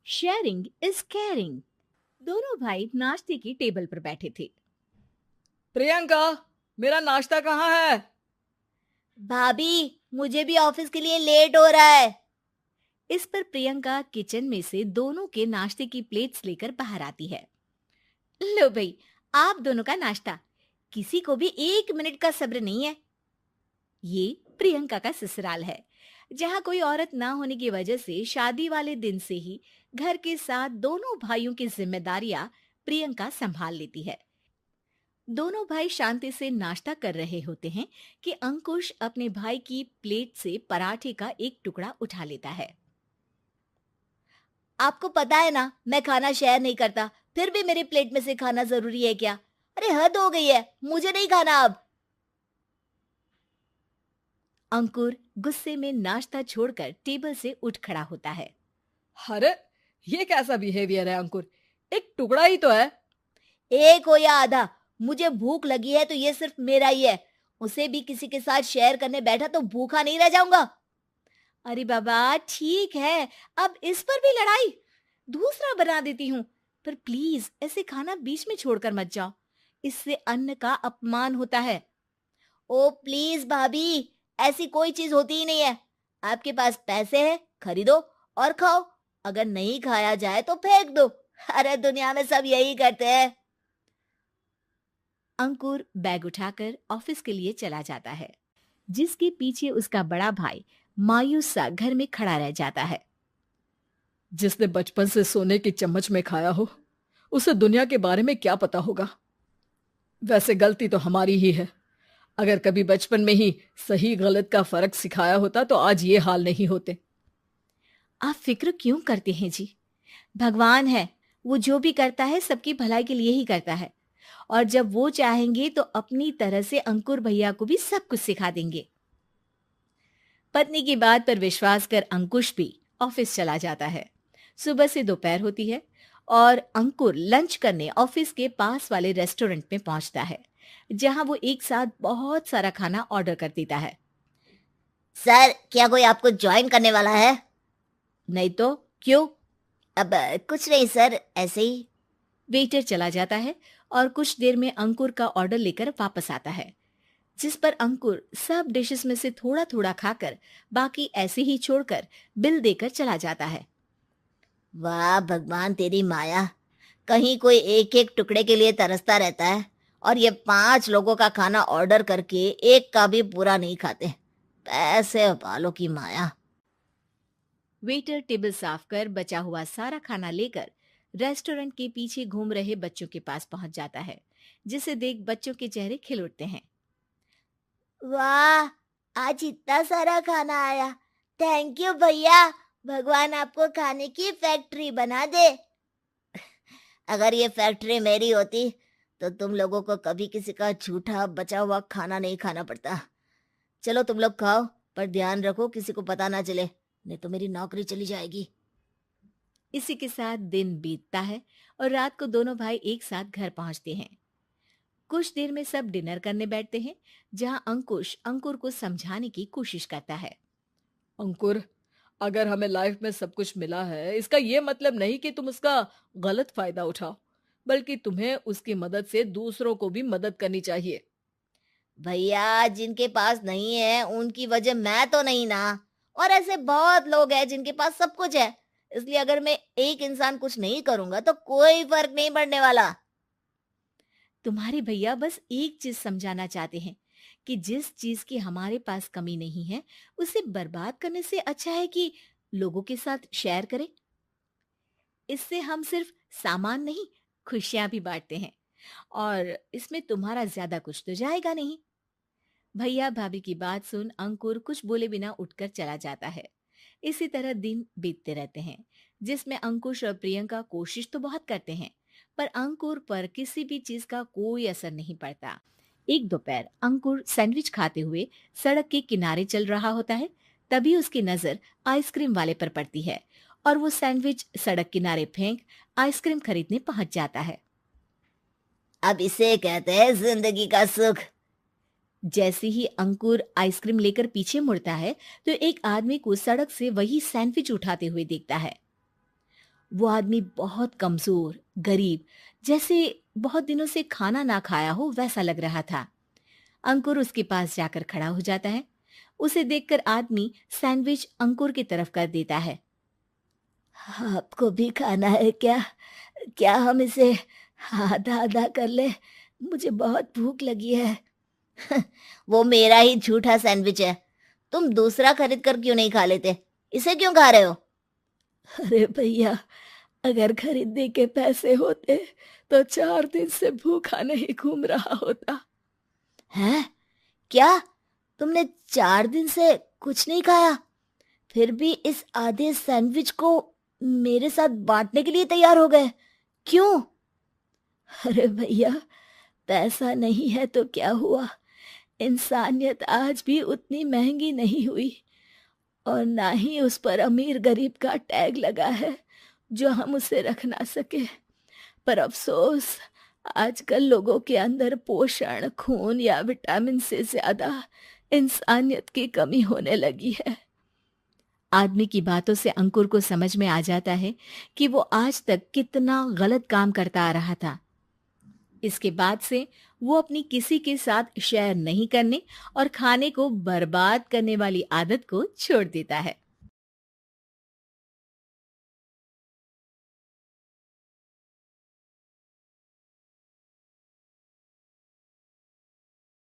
Sharing is caring. दोनों भाई नाश्ते की टेबल पर बैठे थे। प्रियंका, मेरा नाश्ता कहाँ है? भाभी, मुझे भी ऑफिस के लिए लेट हो रहा है। इस पर प्रियंका किचन में से दोनों के नाश्ते की प्लेट्स लेकर बाहर आती है। लो भाई, आप दोनों का नाश्ता। किसी को भी 1 मिनट का सब्र नहीं है। ये प्रियंका का ससुराल है, जहाँ कोई औरत ना होने की वजह से शादी वाले दिन से ही घर के साथ दोनों भाइयों की जिम्मेदारियां प्रियंका संभाल लेती है। दोनों भाई शांति से नाश्ता कर रहे होते हैं कि अंकुश अपने भाई की प्लेट से पराठे का एक टुकड़ा उठा लेता है। आपको पता है ना, मैं खाना शेयर नहीं करता, फिर भी मेरी प्लेट में से खाना जरूरी है क्या? अरे हद हो गई है, मुझे नहीं खाना अब। अंकुर गुस्से में नाश्ता छोड़कर टेबल से उठ खड़ा होता है। अरे, ये कैसा बिहेवियर है अंकुर? एक टुकड़ा ही तो है। एक हो या आधा, मुझे भूख लगी है तो ये सिर्फ मेरा ही है। उसे भी किसी के साथ शेयर करने बैठा तो भूखा नहीं रह जाऊंगा। अरे बाबा ठीक है, अब इस पर भी लड़ाई। दूसरा बना देती हूँ, पर प्लीज ऐसे खाना बीच में छोड़कर मत जाओ। इससे अन्न का अपमान होता है। ओ प्लीज भाभी, ऐसी कोई चीज होती ही नहीं है। आपके पास पैसे हैं, खरीदो और खाओ। अगर नहीं खाया जाए तो फेंक दो। अरे दुनिया में सब यही करते हैं। अंकुर बैग उठाकर ऑफिस के लिए चला जाता है, जिसके पीछे उसका बड़ा भाई मायूस सा घर में खड़ा रह जाता है। जिसने बचपन से सोने की चम्मच में खाया हो, उसे दुनिया के बारे में क्या पता होगा। वैसे गलती तो हमारी ही है। अगर कभी बचपन में ही सही गलत का फर्क सिखाया होता तो आज ये हाल नहीं होते। आप फिक्र क्यों करते हैं जी? भगवान है, वो जो भी करता है सबकी भलाई के लिए ही करता है। और जब वो चाहेंगे तो अपनी तरह से अंकुर भैया को भी सब कुछ सिखा देंगे। पत्नी की बात पर विश्वास कर अंकुश भी ऑफिस चला जाता है। सुबह से दोपहर होती है और अंकुर लंच करने ऑफिस के पास वाले रेस्टोरेंट में पहुंचता है, जहां वो एक साथ बहुत सारा खाना ऑर्डर कर देता है। सर, क्या कोई आपको ज्वाइन करने वाला है? नहीं तो क्यों? अब कुछ नहीं सर, ऐसे ही। वेटर चला जाता है और कुछ देर में अंकुर का ऑर्डर लेकर वापस आता है, जिस पर अंकुर सब डिशेस में से थोड़ा थोड़ा खाकर बाकी ऐसे ही छोड़कर बिल देकर चला जाता है। वाह भगवान, तेरी माया। कहीं कोई एक एक टुकड़े के लिए तरसता रहता है और ये 5 लोगों का खाना ऑर्डर करके एक का भी पूरा नहीं खाते। पैसे वालों की माया। वेटर टेबल साफ कर बचा हुआ सारा खाना लेकर रेस्टोरेंट के पीछे घूम रहे बच्चों के पास पहुंच जाता है, जिसे देख बच्चों के चेहरे खिल उठते हैं। वाह, आज इतना सारा खाना आया। थैंक यू भैया। भगवान आपको खाने की फैक्ट्री बना दे। अगर ये फैक्ट्री मेरी होती तो तुम लोगों को कभी किसी का झूठा बचा हुआ खाना नहीं खाना पड़ता। चलो तुम लोग खाओ, पर ध्यान रखो किसी को पता ना चले, नहीं तो मेरी नौकरी चली जाएगी। इसी के साथ दिन बीतता है और रात को दोनों भाई एक साथ घर पहुंचते हैं। कुछ देर में सब डिनर करने बैठते हैं, जहां अंकुश अंकुर को समझाने की कोशिश करता है। अंकुर, अगर हमें लाइफ में सब कुछ मिला है, इसका ये मतलब नहीं कि तुम उसका गलत फायदा उठाओ, बल्कि तुम्हें उसकी मदद से दूसरों को भी मदद करनी चाहिए। भैया, जिनके पास नहीं है उनकी वजह मैं तो नहीं ना। और ऐसे बहुत लोग हैं जिनके पास सब कुछ है। इसलिए अगर मैं एक इंसान कुछ नहीं करूंगा तो कोई फर्क नहीं पड़ने वाला। तुम्हारे भैया बस एक चीज समझाना चाहते हैं कि जिस चीज की हमारे पास कमी नहीं है, उसे बर्बाद करने से अच्छा है कि लोगों के साथ शेयर करें। इससे हम सिर्फ सामान नहीं, खुशियां भी बांटते हैं, और इसमें तुम्हारा ज्यादा कुछ तो जाएगा नहीं। भैया भाभी की बात सुन अंकुर कुछ बोले बिना उठकर चला जाता है। इसी तरह दिन बीतते रहते हैं, जिसमें अंकुश और प्रियंका कोशिश तो बहुत करते हैं, पर अंकुर पर किसी भी चीज का कोई असर नहीं पड़ता। एक दोपहर अंकुर सैंडविच खाते हुए सड़क के किनारे चल रहा होता है। तभी उसकी नजर आइसक्रीम वाले पर पड़ती है और वो सैंडविच सड़क किनारे फेंक आइसक्रीम खरीदने पहुंच जाता है। अब इसे कहते हैं जिंदगी का सुख। जैसे ही अंकुर आइसक्रीम लेकर पीछे मुड़ता है, तो एक आदमी को सड़क से वही सैंडविच उठाते हुए देखता है। वो आदमी बहुत कमजोर, गरीब, जैसे बहुत दिनों से खाना ना खाया हो वैसा लग रहा था। अंकुर उसके पास जाकर खड़ा हो जाता है। उसे देखकर आदमी सैंडविच अंकुर की तरफ कर देता है। आपको भी खाना है क्या? क्या हम इसे आधा आधा कर ले? मुझे बहुत भूख लगी है। वो मेरा ही झूठा सैंडविच है। तुम दूसरा खरीद कर क्यों नहीं खा लेते? इसे क्यों खा रहे हो? अरे भैया, अगर खरीदने के पैसे होते तो 4 दिन से भूखा नहीं घूम रहा होता। हैं? क्या? तुमने 4 दिन से कुछ नहीं खाया, फिर भी इस आधे सैंडविच को मेरे साथ बांटने के लिए तैयार हो गए? क्यों? अरे भैया, पैसा नहीं है तो क्या हुआ, इंसानियत आज भी उतनी महंगी नहीं हुई, और ना ही उस पर अमीर गरीब का टैग लगा है जो हम उसे रख ना सके। पर अफसोस, आजकल लोगों के अंदर पोषण, खून या विटामिन से ज्यादा इंसानियत की कमी होने लगी है। आदमी की बातों से अंकुर को समझ में आ जाता है कि वो आज तक कितना गलत काम करता आ रहा था। इसके बाद से वो अपनी किसी के साथ शेयर नहीं करने और खाने को बर्बाद करने वाली आदत को छोड़ देता है।